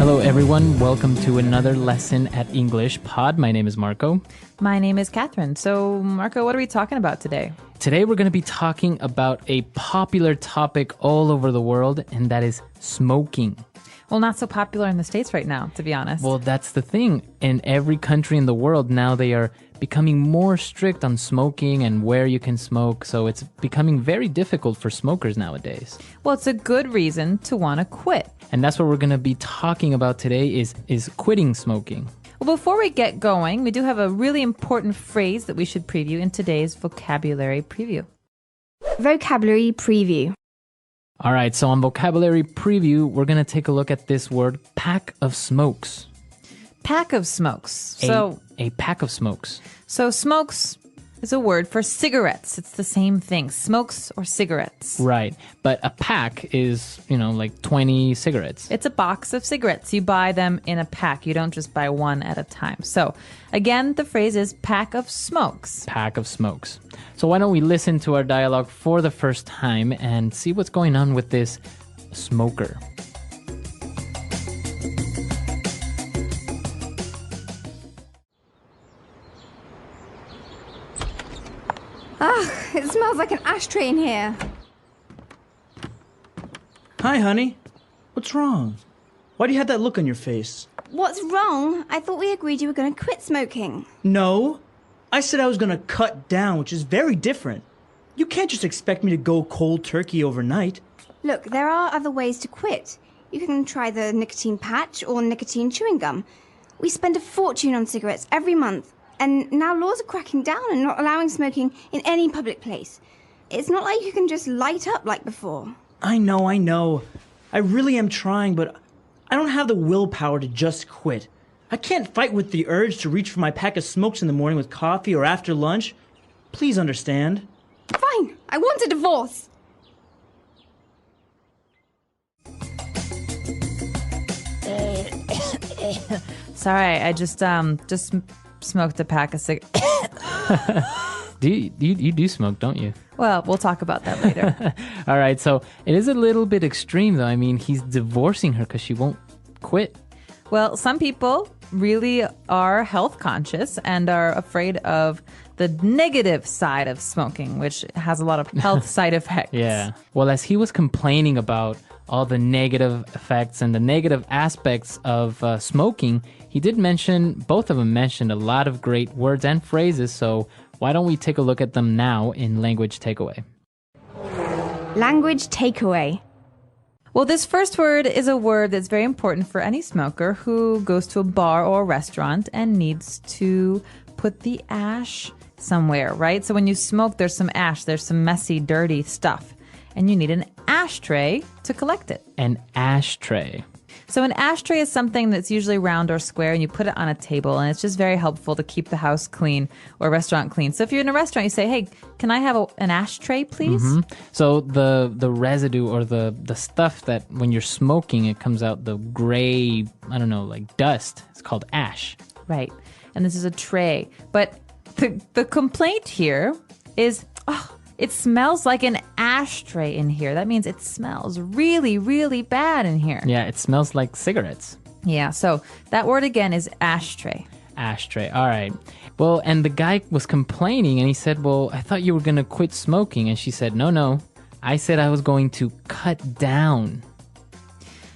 Hello, everyone. Welcome to another lesson at English Pod. My name is Marco. My name is Catherine. So, Marco, what are we talking about today? Today, we're going to be talking about a popular topic all over the world, and that is smoking. Well, not so popular in the States right now, to be honest. Well, that's the thing. In every country in the world now, they are becoming more strict on smoking and where you can smoke. So it's becoming very difficult for smokers nowadays. Well, it's a good reason to want to quit. And that's what we're going to be talking about today is quitting smoking. Well, before we get going, we do have a really important phrase that we should preview in today's vocabulary preview. Vocabulary preview. All right, so on vocabulary preview, we're going to take a look at this word, pack of smokes. Pack of smokes. A pack of smokes. So smokes is a word for cigarettes. It's the same thing, smokes or cigarettes. Right, but a pack is, like 20 cigarettes. It's a box of cigarettes. You buy them in a pack. You don't just buy one at a time. So again, the phrase is pack of smokes. Pack of smokes. So why don't we listen to our dialogue for the first time and see what's going on with this smoker. It smells like an ashtray in here. Hi, honey. What's wrong? Why do you have that look on your face? What's wrong? I thought we agreed you were going to quit smoking. No. I said I was going to cut down, which is very different. You can't just expect me to go cold turkey overnight. Look, there are other ways to quit. You can try the nicotine patch or nicotine chewing gum. We spend a fortune on cigarettes every month. And now laws are cracking down and not allowing smoking in any public place. It's not like you can just light up like before. I know. I really am trying, but I don't have the willpower to just quit. I can't fight with the urge to reach for my pack of smokes in the morning with coffee or after lunch. Please understand. Fine, I want a divorce. Sorry, I just smoked a pack of cigarettes. You do smoke, don't you? Well, we'll talk about that later. All right, so it is a little bit extreme, though. I mean, he's divorcing her because she won't quit. Well, some people really are health conscious and are afraid of the negative side of smoking, which has a lot of health side effects. Yeah. Well, as he was complaining about all the negative effects and the negative aspects of smoking, both of them mentioned a lot of great words and phrases. So why don't we take a look at them now in Language Takeaway? Language takeaway. Well, this first word is a word that's very important for any smoker who goes to a bar or a restaurant and needs to put the ash somewhere, right? So when you smoke, there's some ash, there's some messy, dirty stuff, and you need an ashtray to collect it. An ashtray. So an ashtray is something that's usually round or square, and you put it on a table, and it's just very helpful to keep the house clean or a restaurant clean. So if you're in a restaurant, you say, hey, can I have an ashtray, please? Mm-hmm. So the residue or the stuff that when you're smoking, it comes out the gray, like dust. It's called ash. Right. And this is a tray. But the complaint here is, it smells like an ashtray in here. That means it smells really, really bad in here. Yeah, it smells like cigarettes. Yeah, so that word again is ashtray. Ashtray. All right. Well, and the guy was complaining and he said, well, I thought you were going to quit smoking. And she said, no. I said I was going to cut down.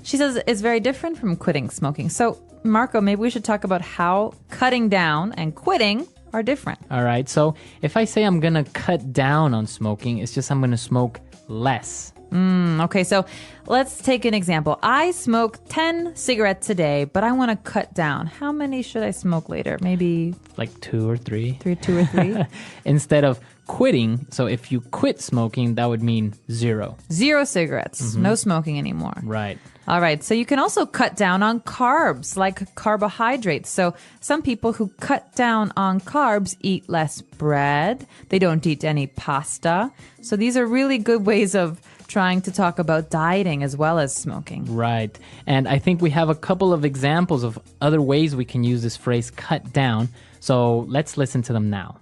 She says it's very different from quitting smoking. So, Marco, maybe we should talk about how cutting down and quitting are different. All right. So if I say I'm going to cut down on smoking, it's just I'm going to smoke less. Okay, so let's take an example. I smoke 10 cigarettes a day, but I want to cut down. How many should I smoke later? Maybe like 2 or 3. 2 or 3? Instead of quitting, so if you quit smoking, that would mean 0. 0 cigarettes. Mm-hmm. No smoking anymore. Right. All right, so you can also cut down on carbs, like carbohydrates. So some people who cut down on carbs eat less bread. They don't eat any pasta. So these are really good ways of trying to talk about dieting as well as smoking. Right. And I think we have a couple of examples of other ways we can use this phrase cut down. So let's listen to them now.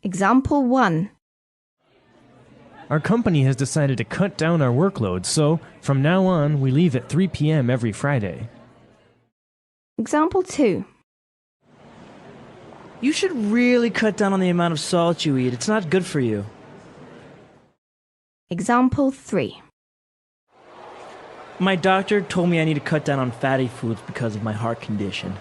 Example 1. Our company has decided to cut down our workload, so from now on, we leave at 3 p.m. every Friday. Example 2. You should really cut down on the amount of salt you eat. It's not good for you. Example 3. My doctor told me I need to cut down on fatty foods because of my heart condition.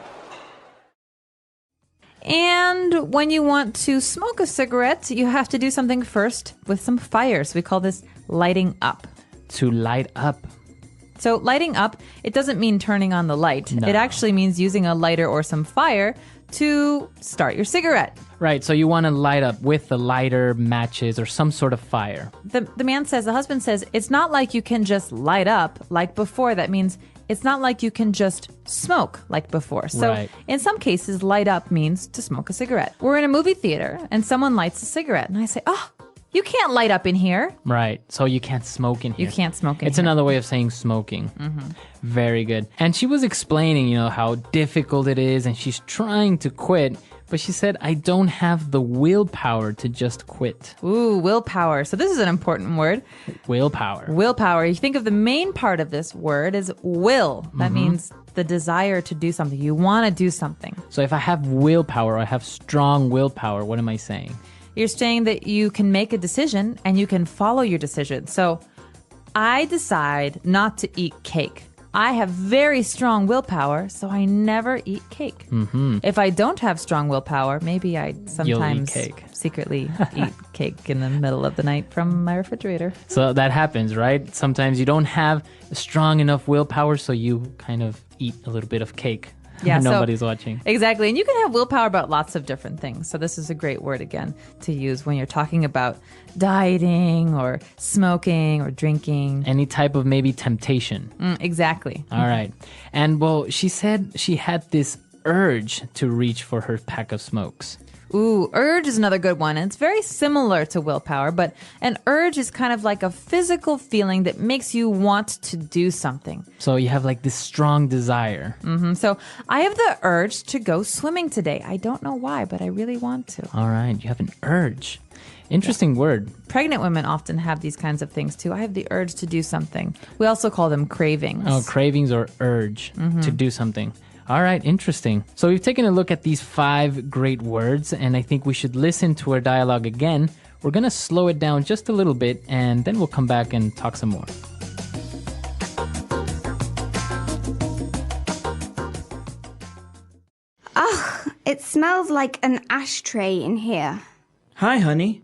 And when you want to smoke a cigarette, you have to do something first with some fire. So we call this lighting up. To light up. So lighting up, it doesn't mean turning on the light. No. It actually means using a lighter or some fire to start your cigarette. Right, so you want to light up with the lighter, matches, or some sort of fire. The man says, the husband says, it's not like you can just light up like before. That means it's not like you can just smoke like before. So Right. in some cases, light up means to smoke a cigarette. We're in a movie theater and someone lights a cigarette. And I say, oh, you can't light up in here. Right, so you can't smoke in here. You can't smoke in It's here. another way of saying smoking. Very good. And she was explaining, how difficult it is, and she's trying to quit, but she said, I don't have the willpower to just quit. Ooh, willpower. So this is an important word. Willpower. Willpower. You think of the main part of this word as will. That means the desire to do something. You want to do something. So if I have willpower, I have strong willpower, what am I saying? You're saying that you can make a decision and you can follow your decision. So I decide not to eat cake. I have very strong willpower, so I never eat cake. Mm-hmm. If I don't have strong willpower, maybe I sometimes cake. secretly eat cake in the middle of the night from my refrigerator. So that happens, right? Sometimes you don't have strong enough willpower, so you kind of eat a little bit of cake. Yeah, when so- nobody's watching. Exactly. And you can have willpower about lots of different things. So this is a great word, again, to use when you're talking about dieting or smoking or drinking. Any type of maybe temptation. Exactly. All right. And well, she said she had this urge to reach for her pack of smokes. Ooh, urge is another good one. And it's very similar to willpower, but an urge is kind of like a physical feeling that makes you want to do something. So you have like this strong desire. So I have the urge to go swimming today. I don't know why, but I really want to. All right. You have an urge. Interesting word. Pregnant women often have these kinds of things too. I have the urge to do something. We also call them cravings. Oh, cravings or urge to do something. All right, interesting. So we've taken a look at these 5 great words, and I think we should listen to our dialogue again. We're going to slow it down just a little bit, and then we'll come back and talk some more. It smells like an ashtray in here. Hi, honey.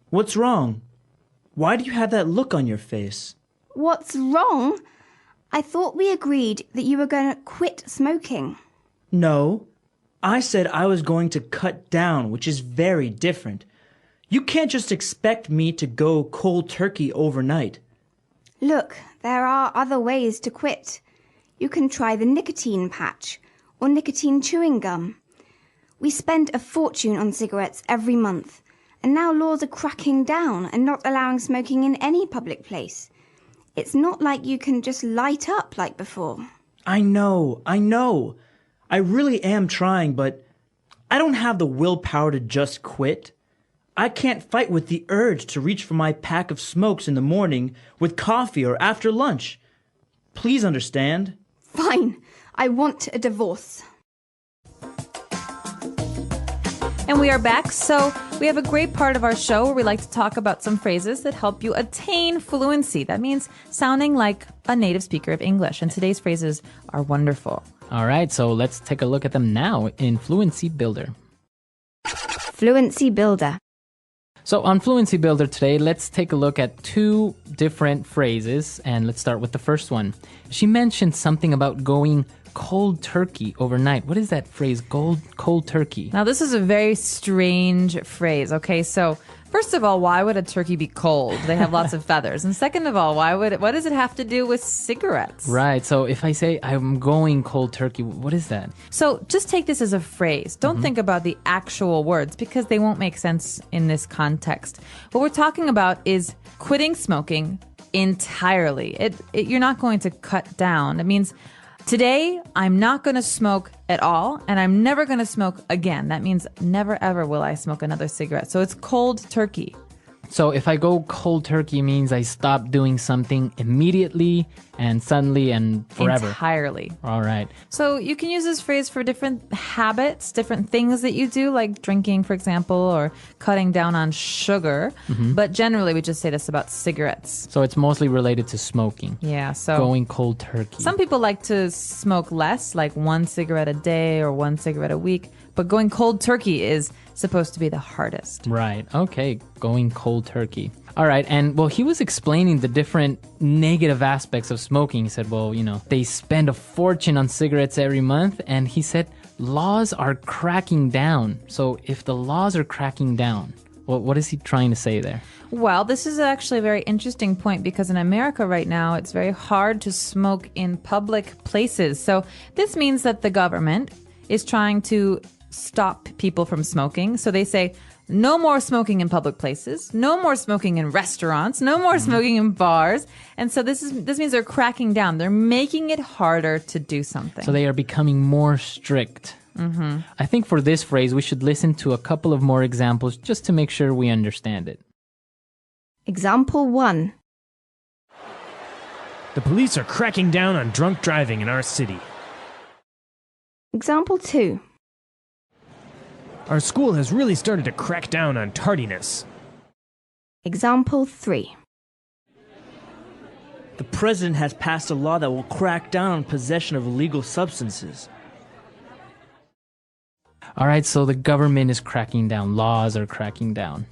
What's wrong? Why do you have that look on your face? What's wrong? I thought we agreed that you were going to quit smoking. No, I said I was going to cut down, which is very different. You can't just expect me to go cold turkey overnight. Look, there are other ways to quit. You can try the nicotine patch or nicotine chewing gum. We spend a fortune on cigarettes every month, and now laws are cracking down and not allowing smoking in any public place. It's not like you can just light up like before. I know. I really am trying, but I don't have the willpower to just quit. I can't fight with the urge to reach for my pack of smokes in the morning with coffee or after lunch. Please understand. Fine, I want a divorce. And we are back. So we have a great part of our show where we like to talk about some phrases that help you attain fluency. That means sounding like a native speaker of English. And today's phrases are wonderful. All right, so let's take a look at them now in Fluency Builder. Fluency Builder. So on Fluency Builder today, let's take a look at 2 different phrases, and let's start with the first one. She mentioned something about going cold turkey overnight. What is that phrase, cold turkey? Now, this is a very strange phrase. Okay, so first of all, why would a turkey be cold? They have lots of feathers. And second of all, what does it have to do with cigarettes? Right, so if I say I'm going cold turkey, what is that? So just take this as a phrase. Don't think about the actual words because they won't make sense in this context. What we're talking about is quitting smoking entirely. You're not going to cut down. It means today I'm not going to smoke at all, and I'm never going to smoke again. That means never ever will I smoke another cigarette. So it's cold turkey. So if I go cold turkey means I stop doing something immediately and suddenly and forever. Entirely. All right. So you can use this phrase for different habits, different things that you do, like drinking, for example, or cutting down on sugar. But generally, we just say this about cigarettes. So it's mostly related to smoking. Yeah, so Going cold turkey. some people like to smoke less, like one cigarette a day or one cigarette a week. But going cold turkey is supposed to be the hardest. Right. Okay. Going cold turkey. All right. And well, he was explaining the different negative aspects of smoking. He said, well, they spend a fortune on cigarettes every month. And he said, laws are cracking down. So if the laws are cracking down, what is he trying to say there? Well, this is actually a very interesting point because in America right now, it's very hard to smoke in public places. So this means that the government is trying to stop people from smoking. So they say, no more smoking in public places, no more smoking in restaurants, no more smoking in bars. And so this means they're cracking down. They're making it harder to do something. So they are becoming more strict. I think for this phrase, we should listen to a couple of more examples just to make sure we understand it. Example 1. The police are cracking down on drunk driving in our city. Example 2. Our school has really started to crack down on tardiness. Example 3. The president has passed a law that will crack down on possession of illegal substances. All right, so the government is cracking down. Laws are cracking down.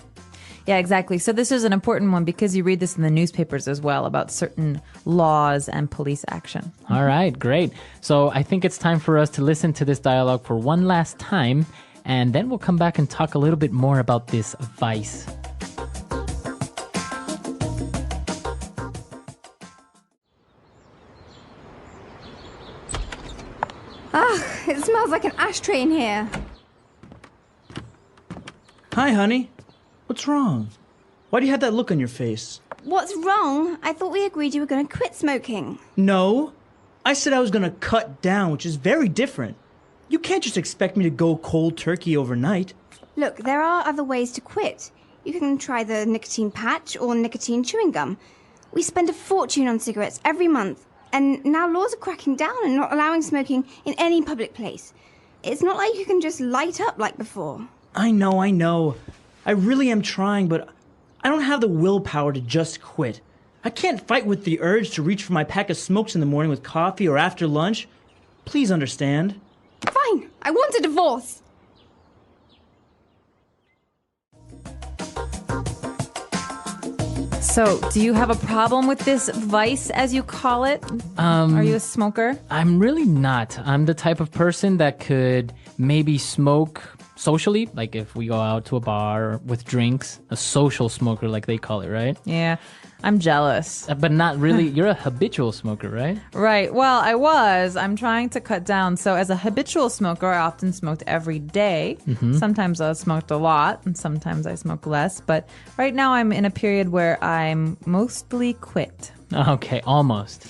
Yeah, exactly. So this is an important one because you read this in the newspapers as well about certain laws and police action. All right, great. So I think it's time for us to listen to this dialogue for one last time, and then we'll come back and talk a little bit more about this vice. It smells like an ashtray in here. Hi, honey. What's wrong? Why do you have that look on your face? What's wrong? I thought we agreed you were going to quit smoking. No. I said I was going to cut down, which is very different. You can't just expect me to go cold turkey overnight. Look, there are other ways to quit. You can try the nicotine patch or nicotine chewing gum. We spend a fortune on cigarettes every month, and now laws are cracking down and not allowing smoking in any public place. It's not like you can just light up like before. I know. I really am trying, but I don't have the willpower to just quit. I can't fight with the urge to reach for my pack of smokes in the morning with coffee or after lunch. Please understand. Fine, I want a divorce. So, do you have a problem with this vice, as you call it? Are you a smoker? I'm really not. I'm the type of person that could maybe smoke socially, like if we go out to a bar with drinks, a social smoker like they call it, right? Yeah, I'm jealous. But not really. You're a habitual smoker, right? Right. Well, I'm trying to cut down. So as a habitual smoker, I often smoked every day. Sometimes I smoked a lot and sometimes I smoke less. But right now I'm in a period where I'm mostly quit. Okay, almost.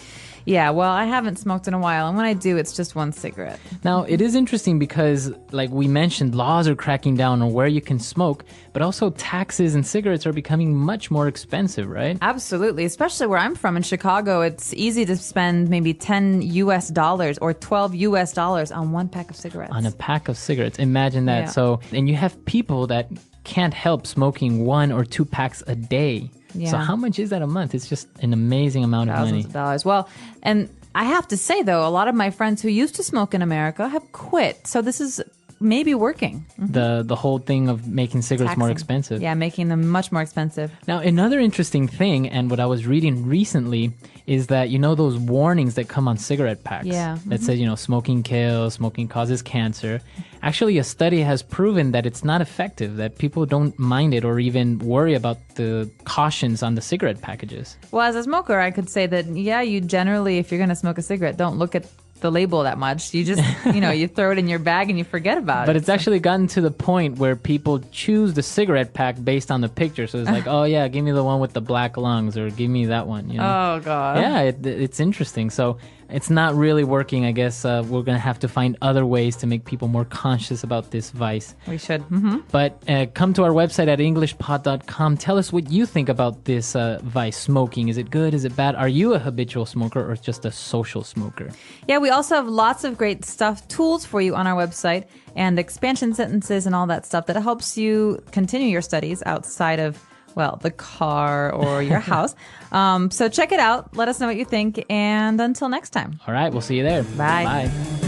Yeah, well, I haven't smoked in a while, and when I do, it's just one cigarette. Now, it is interesting because, like we mentioned, laws are cracking down on where you can smoke, but also taxes and cigarettes are becoming much more expensive, right? Absolutely, especially where I'm from in Chicago. It's easy to spend maybe $10 US or $12 US on one pack of cigarettes. On a pack of cigarettes. Imagine that. Yeah. So, and you have people that can't help smoking 1 or 2 packs a day. Yeah. So how much is that a month? It's just an amazing amount of money. Thousands of dollars. Well, and I have to say, though, a lot of my friends who used to smoke in America have quit. So this is maybe working. The whole thing of making cigarettes more Taxing. expensive. Yeah, making them much more expensive. Now, another interesting thing, and what I was reading recently, is that, those warnings that come on cigarette packs Yeah. that says, smoking kills, smoking causes cancer. Actually, a study has proven that it's not effective, that people don't mind it or even worry about the cautions on the cigarette packages. Well, as a smoker, I could say that, yeah, you generally, if you're going to smoke a cigarette, don't look at the label that much. You just, you throw it in your bag and you forget about it. But it's actually gotten to the point where people choose the cigarette pack based on the picture. So it's like, oh yeah, give me the one with the black lungs, or give me that one. Oh, God. Yeah, it's interesting. So it's not really working. I guess we're going to have to find other ways to make people more conscious about this vice. We should. But come to our website at EnglishPod.com. Tell us what you think about this vice, smoking. Is it good? Is it bad? Are you a habitual smoker or just a social smoker? Yeah, we also have lots of great stuff, tools for you on our website, and expansion sentences and all that stuff that helps you continue your studies outside of, well, the car or your house. So check it out. Let us know what you think. And until next time. All right, we'll see you there. Bye. Bye.